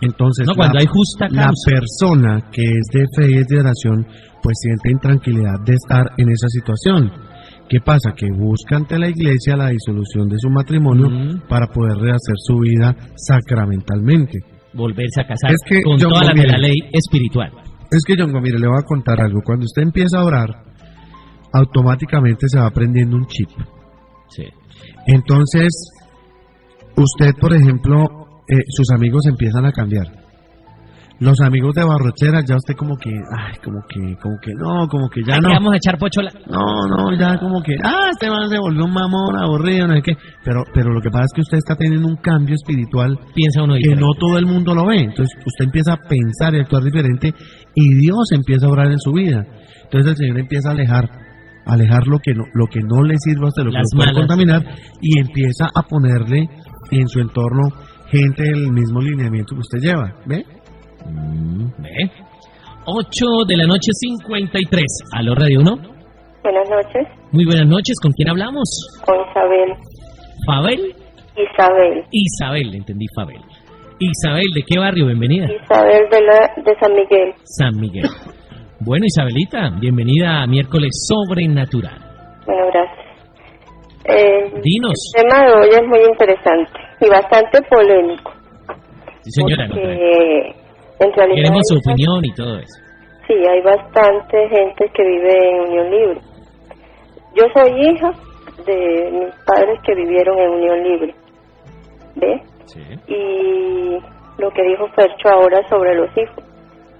Entonces, cuando hay justa causa, la persona que es de fe y es de oración, pues siente intranquilidad de estar en esa situación. ¿Qué pasa? Que busca ante la iglesia la disolución de su matrimonio para poder rehacer su vida sacramentalmente. Volverse a casar con Yongo, toda la ley espiritual. Es que, Yongo, mire, le voy a contar algo. Cuando usted empieza a orar, automáticamente se va aprendiendo un chip. Sí. Entonces, usted, por ejemplo, sus amigos empiezan a cambiar. Los amigos de Barrochera, ya usted como que ya no. Vamos a echar pochola. No, ya como que, este man se volvió un mamón, aburrido, no sé qué. Pero lo que pasa es que usted está teniendo un cambio espiritual. Piensa uno diferente. Que no todo el mundo lo ve. Entonces usted empieza a pensar y actuar diferente y Dios empieza a obrar en su vida. Entonces el Señor empieza a alejar lo que no le sirva a usted, lo que lo puede contaminar, y empieza a ponerle y en su entorno gente del mismo lineamiento que usted lleva, ¿ve? ¿Ve? 8 de la noche 53. ¿Aló, Radio 1? Buenas noches, Muy buenas noches, ¿con quién hablamos? con Isabel. ¿Fabel? Isabel. Isabel, entendí, Fabel. Isabel, ¿de qué barrio? Bienvenida. Isabel de San Miguel. San Miguel. Bueno, Isabelita, bienvenida a Miércoles Sobrenatural. Bueno, gracias. Dinos. El tema de hoy es muy interesante y bastante polémico. Sí, señora. no, Porque en realidad queremos su opinión y todo eso. sí, hay bastante gente que vive en unión libre. Yo soy hija de mis padres que vivieron en unión libre. ¿Ve? Sí. Y lo que dijo Fercho ahora sobre los hijos,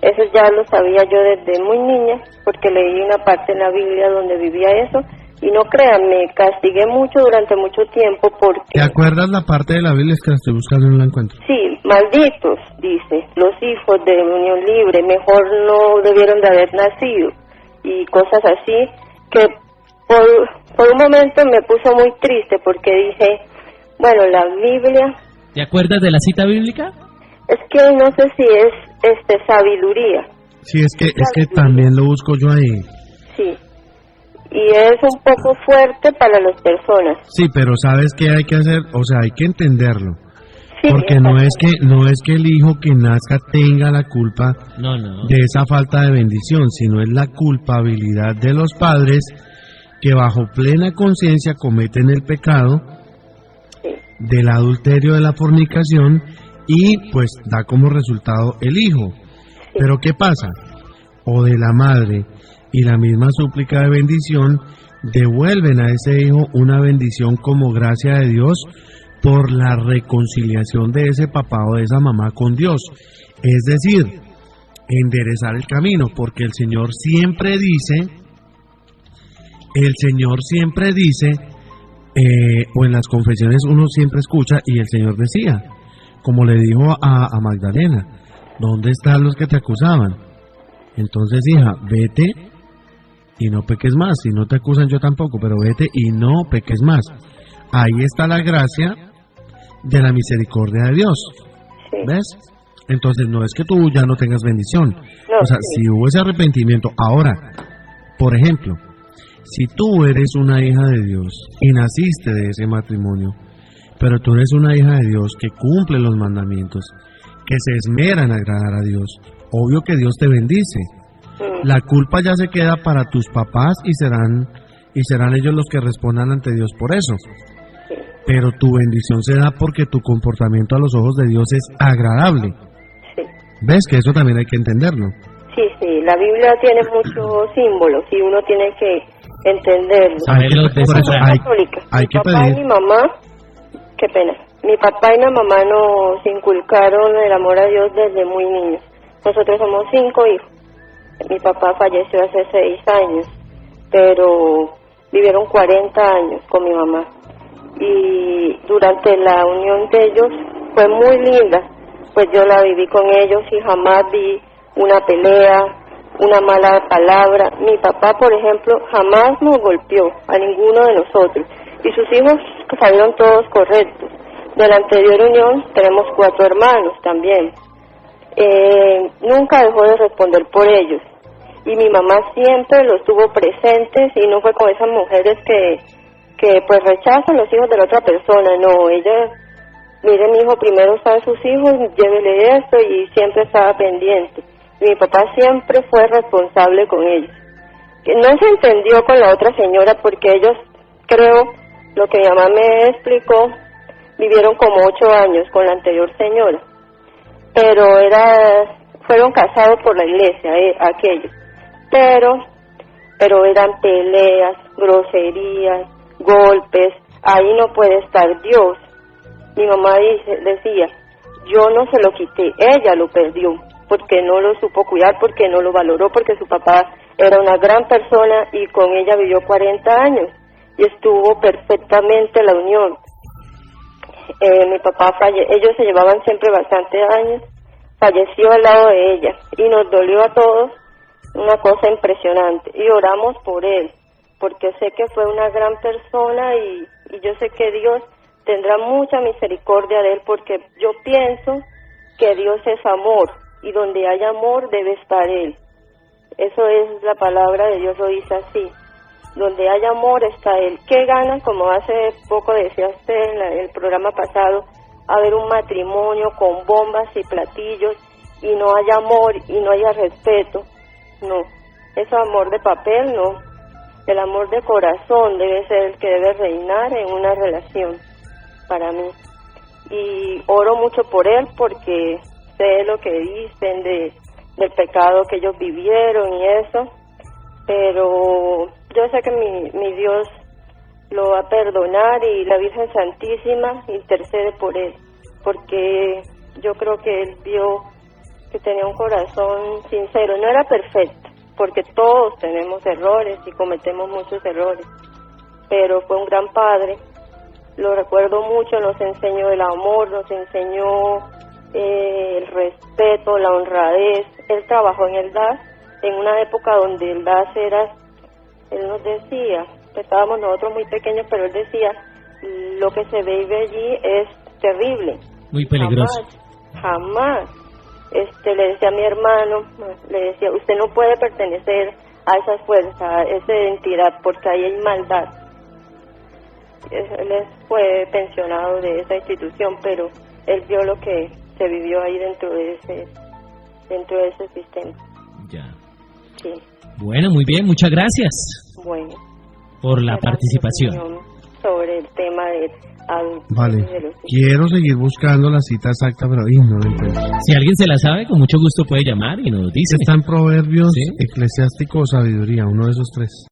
eso ya lo sabía yo desde muy niña, porque leí una parte en la Biblia donde vivía eso, y no crean, me castigué mucho durante mucho tiempo porque... ¿Te acuerdas la parte de la Biblia? Es que la estoy buscando y no la encuentro. Sí, malditos, dice, los hijos de unión libre, mejor no debieron de haber nacido, y cosas así, que por un momento me puso muy triste, porque dije, bueno, la Biblia... ¿Te acuerdas de la cita bíblica? Es que no sé si es sabiduría. Sí, es que también lo busco yo ahí. Sí. Y es un poco fuerte para las personas. Sí, pero ¿sabes qué hay que hacer? O sea, hay que entenderlo. Sí, Porque no es que el hijo que nazca tenga la culpa No, no. de esa falta de bendición, sino es la culpabilidad de los padres que bajo plena conciencia cometen el pecado del adulterio, de la fornicación, y pues da como resultado el hijo. Pero ¿qué pasa? O de la madre y la misma súplica de bendición devuelven a ese hijo una bendición como gracia de Dios por la reconciliación de ese papá o de esa mamá con Dios. Es decir, enderezar el camino, porque el Señor siempre dice, o en las confesiones uno siempre escucha, y el Señor decía, como le dijo a Magdalena, ¿dónde están los que te acusaban? Entonces, hija, vete y no peques más. Si no te acusan, yo tampoco, pero vete y no peques más. Ahí está la gracia de la misericordia de Dios. ¿Ves? Entonces, no es que tú ya no tengas bendición. No, o sea, si hubo ese arrepentimiento. Ahora, por ejemplo, si tú eres una hija de Dios y naciste de ese matrimonio, pero tú eres una hija de Dios que cumple los mandamientos, que se esmera en agradar a Dios, obvio que Dios te bendice. La culpa ya se queda para tus papás y serán ellos los que respondan ante Dios por eso. Pero tu bendición se da porque tu comportamiento a los ojos de Dios es agradable. ¿Ves? Que eso también hay que entenderlo. Sí, la Biblia tiene muchos símbolos y uno tiene que entenderlo. Por eso hay que papá pedir. y mi mamá, qué pena, mi papá y mi mamá nos inculcaron el amor a Dios desde muy niños. Nosotros somos 5 hijos. Mi papá falleció hace 6 años, pero vivieron 40 años con mi mamá. Y durante la unión de ellos fue muy linda, pues yo la viví con ellos y jamás vi una pelea, una mala palabra. Mi papá, por ejemplo, jamás nos golpeó a ninguno de nosotros y sus hijos salieron todos correctos. De la anterior unión tenemos 4 hermanos también. Nunca dejó de responder por ellos y mi mamá siempre los tuvo presentes y no fue con esas mujeres que pues rechazan los hijos de la otra persona. No, ella, mire, mi hijo, primero está de sus hijos, llévele esto, y siempre estaba pendiente. Y mi papá siempre fue responsable con ellos. Que no se entendió con la otra señora porque ellos, creo, lo que mi mamá me explicó, vivieron como 8 años con la anterior señora, pero fueron casados por la iglesia, aquellos, pero eran peleas, groserías, golpes. Ahí no puede estar Dios. Mi mamá decía, yo no se lo quité, ella lo perdió, porque no lo supo cuidar, porque no lo valoró, porque su papá era una gran persona y con ella vivió 40 años y estuvo perfectamente la unión. Mi papá ellos se llevaban siempre bastante años, falleció al lado de ella y nos dolió a todos una cosa impresionante y oramos por él, porque sé que fue una gran persona y yo sé que Dios tendrá mucha misericordia de él, porque yo pienso que Dios es amor, y donde hay amor debe estar él. Eso es, la palabra de Dios lo dice así. Donde hay amor está él. ¿Qué gana? Como hace poco decía usted en el programa pasado, haber un matrimonio con bombas y platillos y no haya amor y no haya respeto. No, ese amor de papel no. El amor de corazón debe ser el que debe reinar en una relación para mí. Y oro mucho por él, porque sé lo que dicen del pecado que ellos vivieron y eso, pero yo sé que mi Dios lo va a perdonar, y la Virgen Santísima intercede por él, porque yo creo que él vio que tenía un corazón sincero. No era perfecto, porque todos tenemos errores y cometemos muchos errores, pero fue un gran padre. Lo recuerdo mucho, nos enseñó el amor, nos enseñó el respeto, la honradez. Él trabajó en el DAS, en una época donde el DAS era, él nos decía, estábamos nosotros muy pequeños, pero él decía, lo que se vive allí es terrible. Muy peligroso. Jamás. Le decía a mi hermano, le decía, usted no puede pertenecer a esas fuerzas, a esa identidad, porque ahí hay maldad. Él fue pensionado de esa institución, pero él vio lo que se vivió ahí dentro de ese sistema. Ya. Sí. Bueno, muy bien, muchas gracias. Bueno. Por la participación. Sobre el tema de vale. Quiero seguir buscando la cita exacta, pero no la encuentro. Si alguien se la sabe, con mucho gusto puede llamar y nos dice. Está en Proverbios, ¿sí? Eclesiástico o Sabiduría, uno de esos tres.